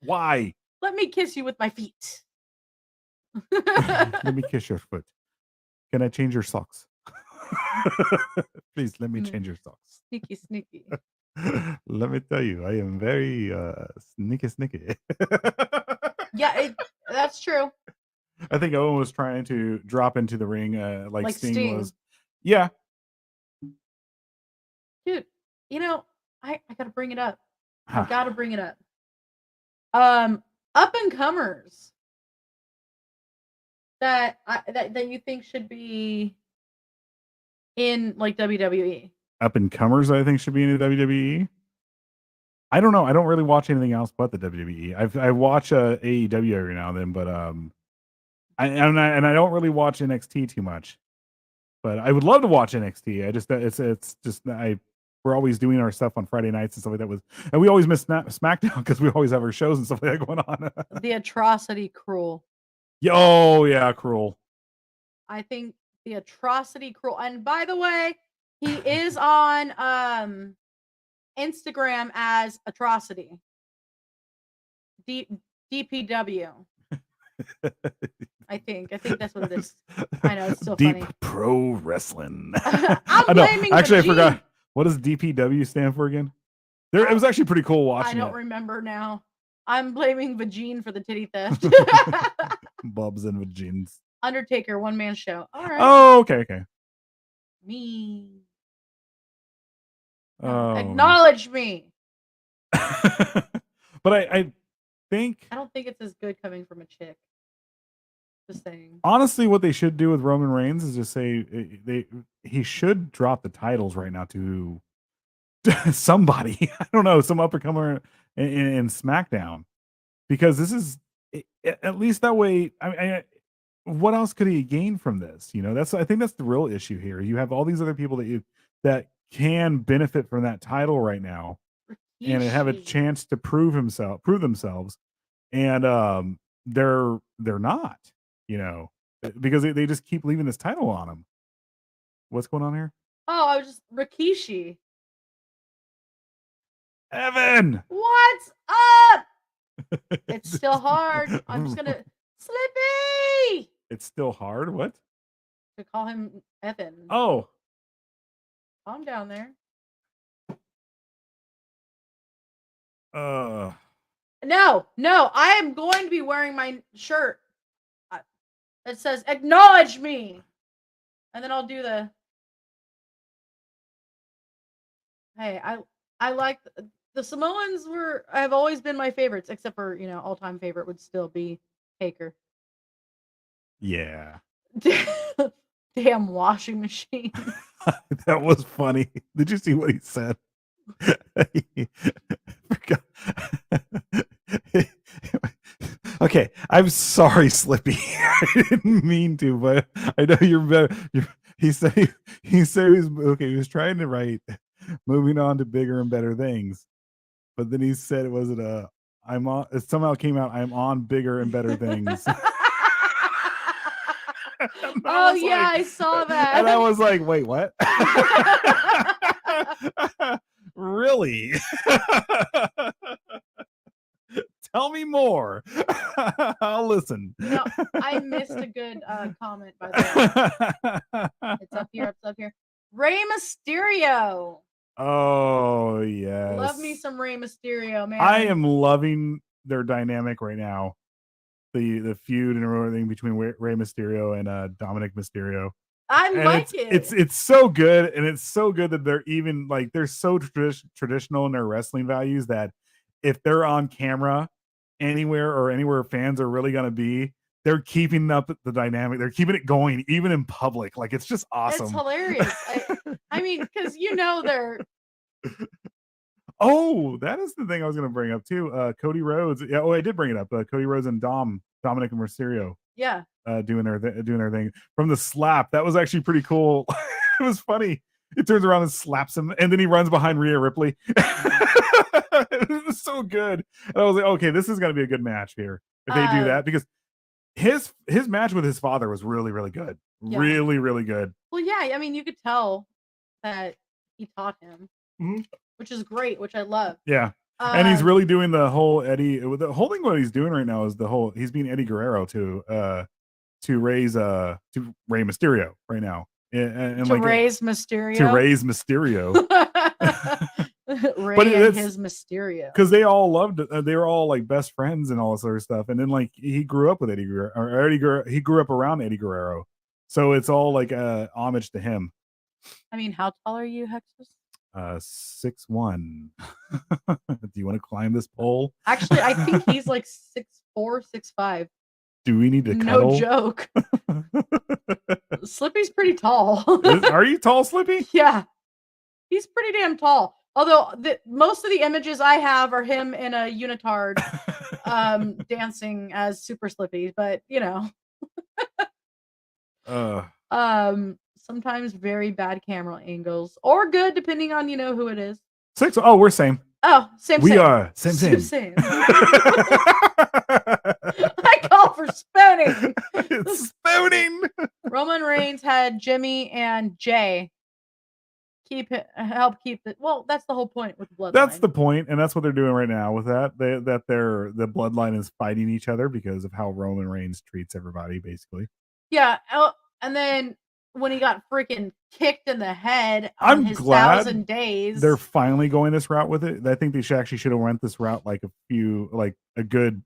Why? Let me kiss you with my feet. Let me kiss your foot. Can I change your socks? Please let me change your socks. Sneaky. Let me tell you, I am very sneaky. Yeah, that's true. I think Owen was trying to drop into the ring like Sting was. Yeah. Dude, I gotta bring it up. I've got to bring it up. up and comers that you think should be in like WWE? Up and comers, I think should be in the WWE. I don't know. I don't really watch anything else but the WWE. I watch AEW every now and then, but I don't really watch NXT too much. But I would love to watch NXT. I just it's just we're always doing our stuff on Friday nights and stuff like that. And we always miss SmackDown because we always have our shows and stuff like that going on. The Atrocity Cruel. Oh yeah, Cruel. I think the Atrocity Cruel. And by the way, he is on Instagram as Atrocity. DPW. I think that's what it is. I know, it's still Deep funny. Pro Wrestling. I'm blaming actually, Vagine. I forgot. What does DPW stand for again? It was actually pretty cool watching. I don't remember now. I'm blaming Vagine for the titty theft. Bubs and Vagines. Undertaker, one man show. All right. Oh, okay. Me. Oh. Acknowledge me. But I think I don't think it's as good coming from a chick. Just saying. Honestly, what they should do with Roman Reigns is just say he should drop the titles right now to somebody. I don't know, some up and comer in SmackDown, because this is at least that way. What else could he gain from this? You know, I think that's the real issue here. You have all these other people that can benefit from that title right now and have a chance to prove themselves, and they're not, you know, because they just keep leaving this title on them. What's going on here? Oh, I was just Rikishi. Evan, what's up? It's still hard. I'm just gonna Slippy. It's still hard. What? To call him Evan. Oh, calm down there. No, I am going to be wearing my shirt that says "Acknowledge me," and then I'll do the. Hey, I like the Samoans have always been my favorites, except for, you know, all-time favorite would still be Taker. Yeah. Damn washing machine. That was funny. Did you see what he said? Okay, I'm sorry, Slippy. I didn't mean to, but I know you're better. He said he was okay. He was trying to write moving on to bigger and better things, but then he said it wasn't I'm on. It somehow came out I'm on bigger and better things. Oh yeah, I saw that. And I was like, wait, what? Really? Tell me more. I'll listen. No, I missed a good comment, by the way. It's up here. Rey Mysterio. Oh, yes. Love me some Rey Mysterio, man. I am loving their dynamic right now. The feud and everything between Rey Mysterio and Dominic Mysterio. It's so good, and it's so good that they're even like they're so traditional in their wrestling values that if they're on camera anywhere fans are really gonna be, they're keeping up the dynamic. They're keeping it going even in public. Like, it's just awesome. It's hilarious. I mean, because you know they're. Oh, that is the thing I was going to bring up too. Cody Rhodes. Yeah. Oh, I did bring it up. Cody Rhodes and Dominic and Mysterio. Yeah. Doing their thing from the slap. That was actually pretty cool. It was funny. It turns around and slaps him, and then he runs behind Rhea Ripley. It was so good. And I was like, okay, this is going to be a good match here if they do that, because his match with his father was really, really good. Yeah. Really, really good. Well, yeah. I mean, you could tell that he taught him. Mm-hmm. Which is great, which I love. Yeah. And he's really doing the whole Eddie. The whole thing what he's doing right now is he's being Eddie Guerrero to Rey Mysterio right now. And to raise Mysterio. To raise Mysterio. Rey and his Mysterio. Because they all loved it. They were all like best friends and all this other stuff. And then like he grew up with Eddie Guerrero. He grew up around Eddie Guerrero. So it's all like homage to him. I mean, how tall are you, Hexus? 6'1". Do you want to climb this pole? Actually, I think he's like 6'4", 6'5". Do we need to cuddle? No joke. Slippy's pretty tall. Are you tall, Slippy? Yeah. He's pretty damn tall. Although most of the images I have are him in a unitard dancing as Super Slippy, but you know. Sometimes very bad camera angles or good depending on who it is. 6. Oh, we're same. Oh, same. We are same. I call for spooning. It's spooning. Roman Reigns had Jimmy and Jay help keep it. Well, that's the whole point with the bloodline. That's the point, and that's what they're doing right now with that. The bloodline is fighting each other because of how Roman Reigns treats everybody, basically. Yeah, and then when he got freaking kicked in the head on his 1,000 days, they're finally going this route with it. I think they should have went this route like a good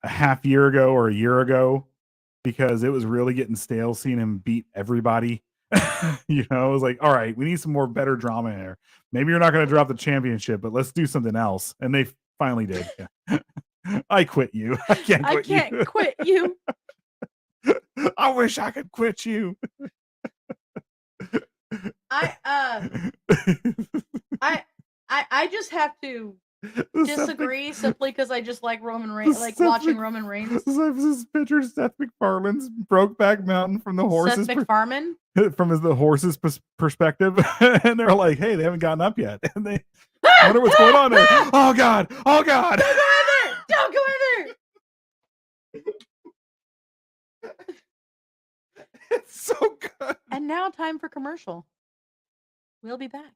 half year ago or a year ago, because it was really getting stale seeing him beat everybody. It was like, all right, we need some more better drama in there. Maybe you're not going to drop the championship, but let's do something else. And they finally did. Yeah. I quit you. I can't quit you. I wish I could quit you. I just have to disagree simply because I just like Roman Reigns, watching Roman Reigns. This picture of Seth MacFarlane's Brokeback Mountain from the horses. Seth MacFarlane? From the horse's perspective. And they're like, hey, they haven't gotten up yet. And they wonder what's going on there. Oh, God. Oh, God. Don't go in there. Don't go in there. It's so good. And now time for commercial. We'll be back.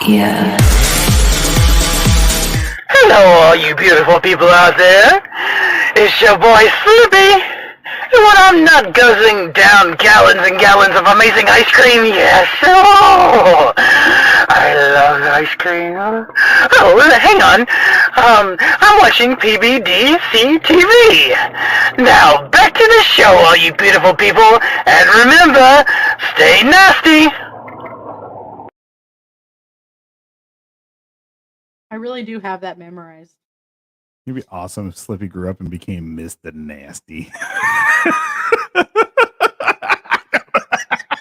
Yeah. Hello, all you beautiful people out there. It's your boy Slippy. And when I'm not guzzling down gallons and gallons of amazing ice cream, yes, oh, I love ice cream. Oh, hang on. I'm watching PBDC TV. Now, back to the show, all you beautiful people, and remember, stay nasty. I really do have that memorized. It'd be awesome if Slippy grew up and became Mr. Nasty.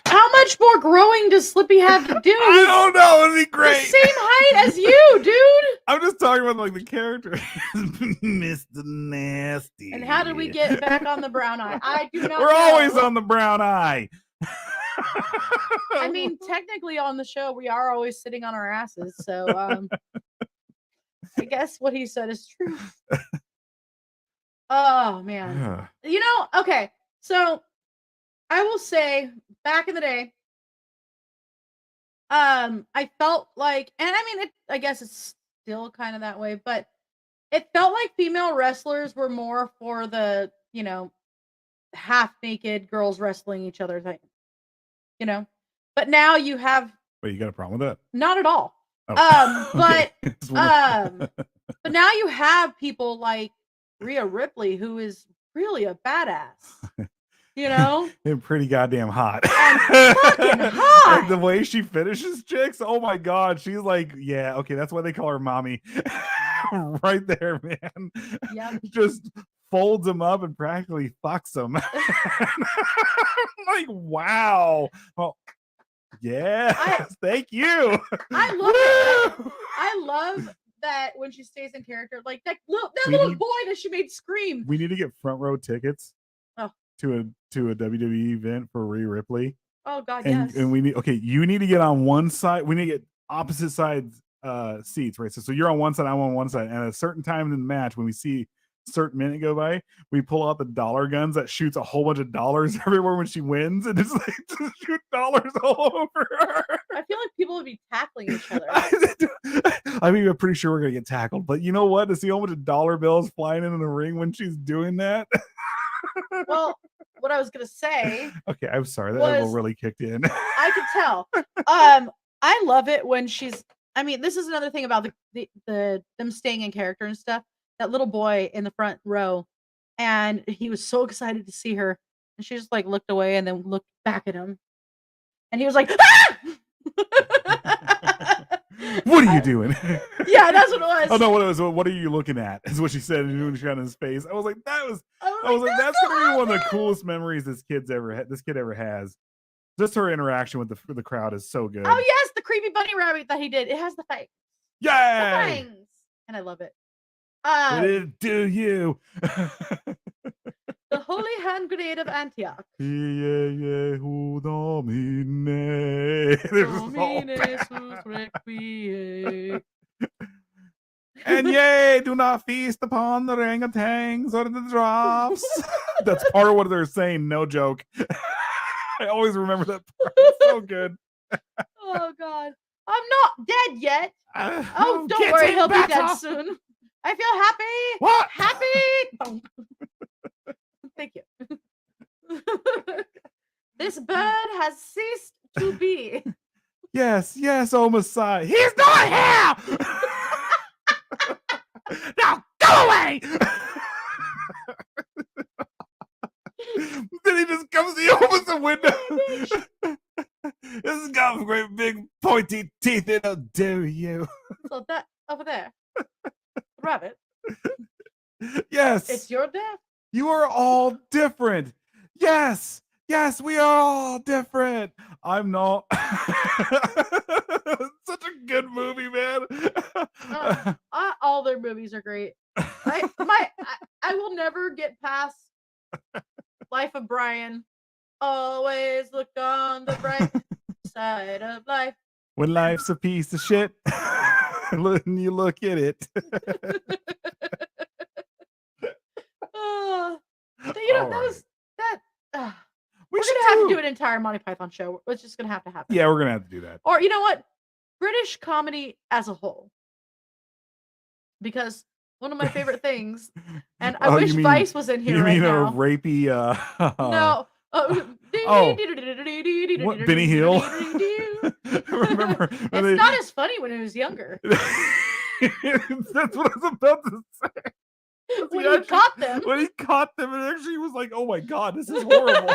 How much more growing does Slippy have to do? I don't know. It'd be great. The same height as you, dude. I'm just talking about like the character. Mr. Nasty. And how did we get back on the brown eye? I do not We're know. always on the brown eye. I mean, technically on the show, we are always sitting on our asses. So, I guess what he said is true. Oh, man. Okay. So, I will say, back in the day, I felt like, and I mean, I guess it's still kind of that way, but it felt like female wrestlers were more for the, half-naked girls wrestling each other thing. But now you have... Wait, you got a problem with that? Not at all. Oh. But now you have people like Rhea Ripley, who is really a badass. They're pretty goddamn hot. And fucking hot. Like the way she finishes chicks, oh my god, she's like, yeah, okay, that's why they call her mommy. Right there, man. Yep. Just folds them up and practically fucks them. Like, wow. Well, yeah, thank you. I love it. I love that when she stays in character, like that little boy that she made scream. We need to get front row tickets to a WWE event for Rhea Ripley. Oh God, and, yes. And we need you need to get on one side. We need to get opposite sides seats, right? So you're on one side, I'm on one side, and at a certain time in the match, when we see a certain minute go by, we pull out the dollar guns that shoots a whole bunch of dollars everywhere when she wins, and it's like just shoot dollars all over her. I feel like people would be tackling each other. I mean, I'm pretty sure we're gonna get tackled, but you know what? To see a whole bunch of dollar bills flying into the ring when she's doing that. Well, what I was gonna say. Okay, I'm sorry. That elbow really kicked in. I could tell. I love it when she's. I mean, this is another thing about them staying in character and stuff. That little boy in the front row, and he was so excited to see her, and she just like looked away and then looked back at him, and he was like, "Ah!" What are you doing? Yeah, that's what it was. Oh no, what it was? What are you looking at? Is what she said, and when she got in his face, I was like, I was like, that's gonna be one of the coolest memories this kid ever has. Just her interaction with the crowd is so good. Oh yes, the creepy bunny rabbit that he did. It has the fangs. Yay! The fangs, and I love it. What did it do you? The Holy Hand Grenade of Antioch. And yay, do not feast upon the orangutans or the drops. That's part of what they're saying, no joke. I always remember that part. It's so good. Oh God. I'm not dead yet. Oh, don't worry, he'll be dead soon. I feel happy. What? Happy. Thank you. This bird has ceased to be. Yes, oh Messiah. He's not here! Now go away! Then he just comes, he opens the window. This has got great big pointy teeth, it'll do you. So that over there. Rabbit. Yes. It's your death. You are all different. Yes, we are all different. I'm not. Such a good movie, man. All their movies are great. I will never get past Life of Brian. Always look on the bright side of life. When life's a piece of shit, when you look at it. We're gonna have to do an entire Monty Python show. It's just gonna have to happen. Yeah, we're gonna have to do that. Or you know what? British comedy as a whole. Because one of my favorite things, and I wish Vice was in here right now. You mean a rapey No. What, Benny Hill? Remember? It's not as funny when he was younger. That's what I was about to say. When he caught them. When he caught them, it actually was like, oh my God, this is horrible.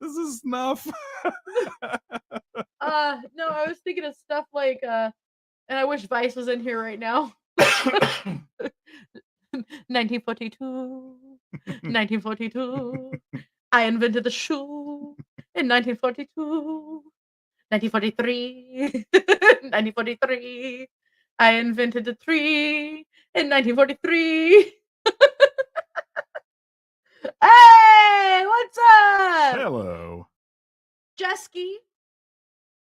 This is snuff. No, I was thinking of stuff like, and I wish Vice was in here right now. 1942. I invented the shoe in 1942. 1943. 1943. I invented the tree in 1943. Hey, what's up? Hello. Jesky,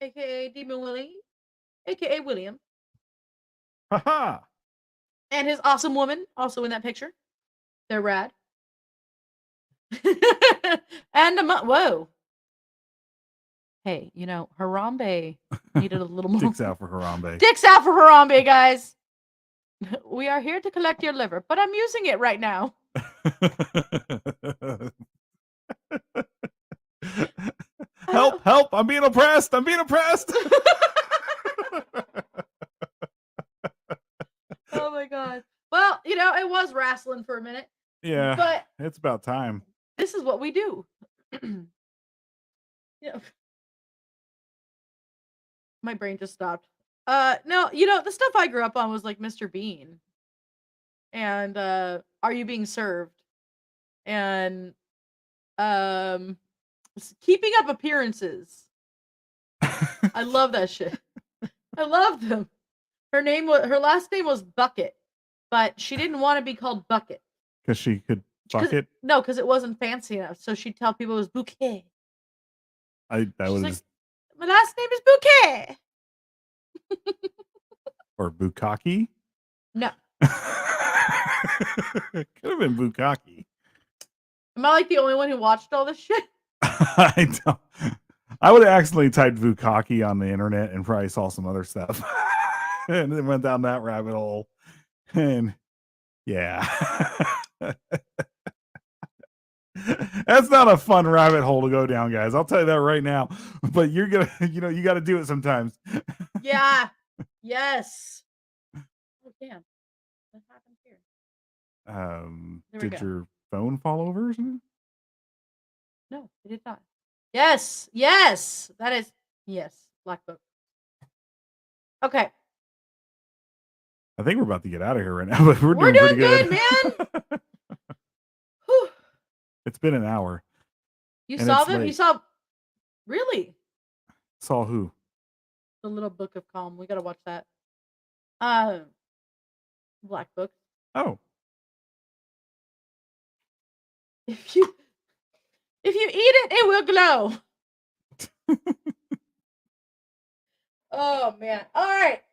aka Demon Willie, aka William. Haha. And his awesome woman, also in that picture. They're rad. And whoa. Hey, Harambe needed a little more. Dicks out for Harambe. Dicks out for Harambe, guys. We are here to collect your liver, but I'm using it right now. Help, I'm being oppressed. Oh my God. Well, it was wrestling for a minute. Yeah, but it's about time. This is what we do. My brain just stopped. No, the stuff I grew up on was like Mr. Bean and Are You Being Served? And Keeping Up Appearances. I love that shit. I love them. Her last name was Bucket, but she didn't want to be called Bucket. Because she could bucket? No, because it wasn't fancy enough. So she'd tell people it was bouquet. That was like, my last name is Bouquet. Or Bukkake? No. Could have been Bukkake. Am I like the only one who watched all this shit? I don't. I would have accidentally typed Bukkake on the internet and probably saw some other stuff. And then went down that rabbit hole. And yeah. That's not a fun rabbit hole to go down, guys. I'll tell you that right now. But you're gonna, you got to do it sometimes. Yeah. Yes. Oh damn! What happened here? Did your phone fall over or something? No, it did not. Yes. Yes. That is yes. Black Book. Okay. I think we're about to get out of here right now, but we're doing pretty good, man. It's been an hour. You saw them? You saw really? Saw who? The Little Book of Calm. We gotta watch that. Black Book. Oh. If you eat it, it will glow. Oh man. All right.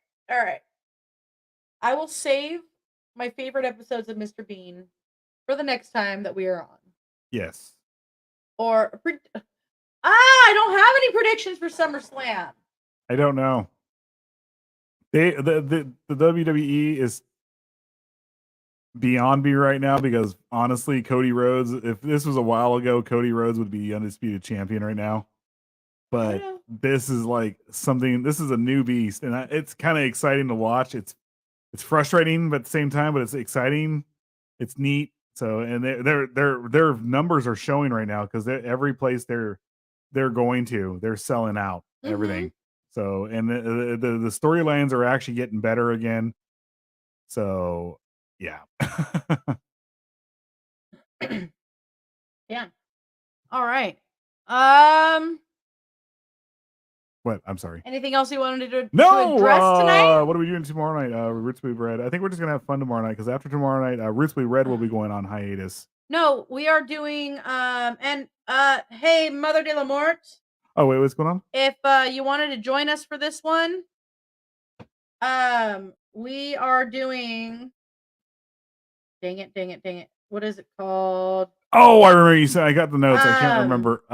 I will save my favorite episodes of Mr. Bean for the next time that we are on. Yes. Or I don't have any predictions for SummerSlam. I don't know. The WWE is beyond me right now because honestly, Cody Rhodes, if this was a while ago, Cody Rhodes would be the undisputed champion right now. But this is like something, this is a new beast, and it's kind of exciting to watch. It's frustrating, but at the same time, but it's exciting. It's neat. So, and their numbers are showing right now because every place they're going to, they're selling out everything. So, and the storylines are actually getting better again. So, yeah. Yeah. All right. What? I'm sorry. Anything else you wanted to No, address tonight? What are we doing tomorrow night? Roots Be Red. I think we're just gonna have fun tomorrow night because after tomorrow night, Roots Be Red will be going on hiatus. No, we are doing hey, Mother de la Mort. Oh wait, what's going on? If you wanted to join us for this one, we are doing. Dang it! What is it called? Oh, I remember you said. I got the notes. I can't remember.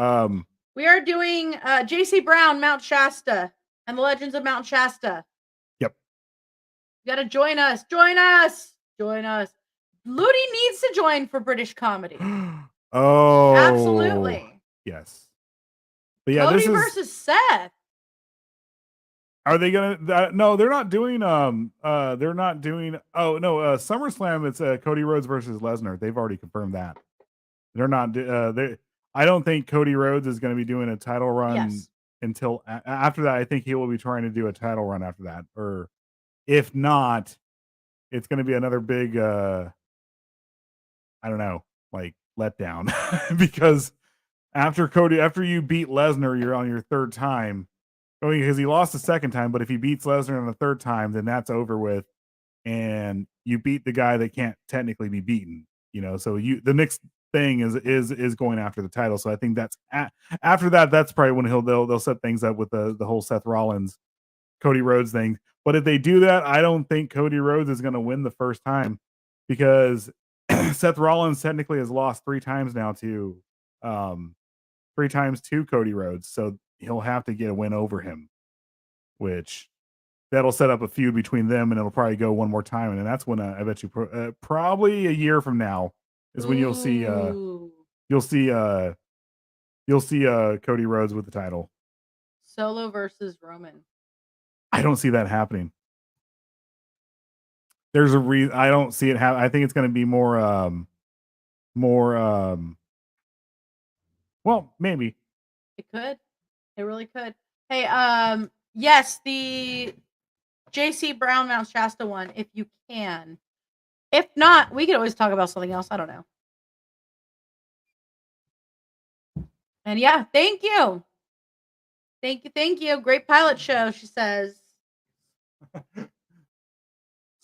We are doing J.C. Brown, Mount Shasta, and the Legends of Mount Shasta. Yep. You got to join us. Join us. Ludi needs to join for British comedy. Oh, absolutely. Yes. But yeah, Cody versus Seth. Are they gonna? No, they're not doing. They're not doing. Oh no, SummerSlam. It's Cody Rhodes versus Lesnar. They've already confirmed that. They're not. I don't think Cody Rhodes is going to be doing a title run until after that. I think he will be trying to do a title run after that, or if not, it's going to be another big. I don't know, like letdown because after you beat Lesnar, you're on your third time. Because he lost the second time, but if he beats Lesnar on the third time, then that's over with, and you beat the guy that can't technically be beaten. So the next thing is going after the title. So I think that's after that. That's probably when they'll set things up with the whole Seth Rollins, Cody Rhodes thing. But if they do that, I don't think Cody Rhodes is going to win the first time because Seth Rollins technically has lost three times now to Cody Rhodes. So he'll have to get a win over him, which that'll set up a feud between them, and it'll probably go one more time. And that's when I bet you probably a year from now is when you'll see Cody Rhodes with the title. Solo versus Roman. I don't see that happening. There's a reason I don't see it happen. I think it's going to be more well, maybe. It could. It really could. Hey, yes, the J.C. Brown Mount Shasta one, if you can. If not, we could always talk about something else. I don't know. And yeah, thank you. Thank you. Great pilot show, she says.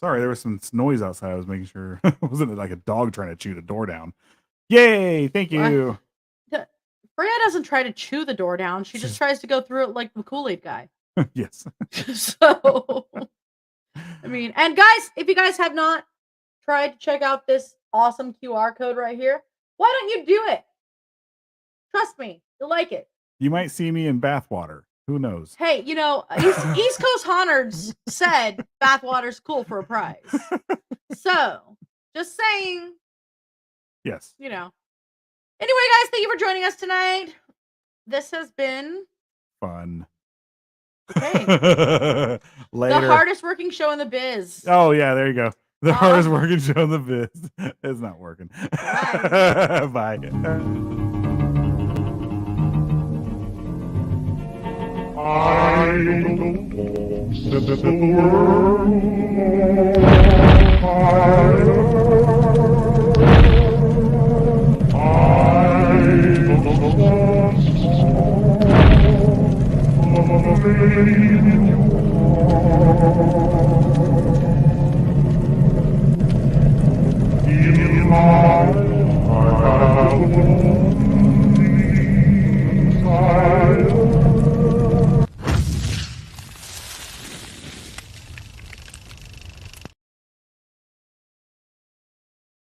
Sorry, there was some noise outside. I was making sure it wasn't like a dog trying to chew the door down. Yay! Thank you. Freya doesn't try to chew the door down. She just tries to go through it like the Kool-Aid guy. Yes. So, I mean, and guys, if you guys have not tried to check out this awesome QR code right here, why don't you do it? Trust me, you'll like it. You might see me in bathwater. Who knows? Hey, you know, East Coast Honnards said bathwater's cool for a prize. So, just saying. Yes. You know. Anyway, guys, thank you for joining us tonight. This has been fun. Okay. Later. The hardest working show in the biz. Oh, yeah, there you go. The hardest working show in the biz. It's not working. Bye. Bye. I don't set the world on fire.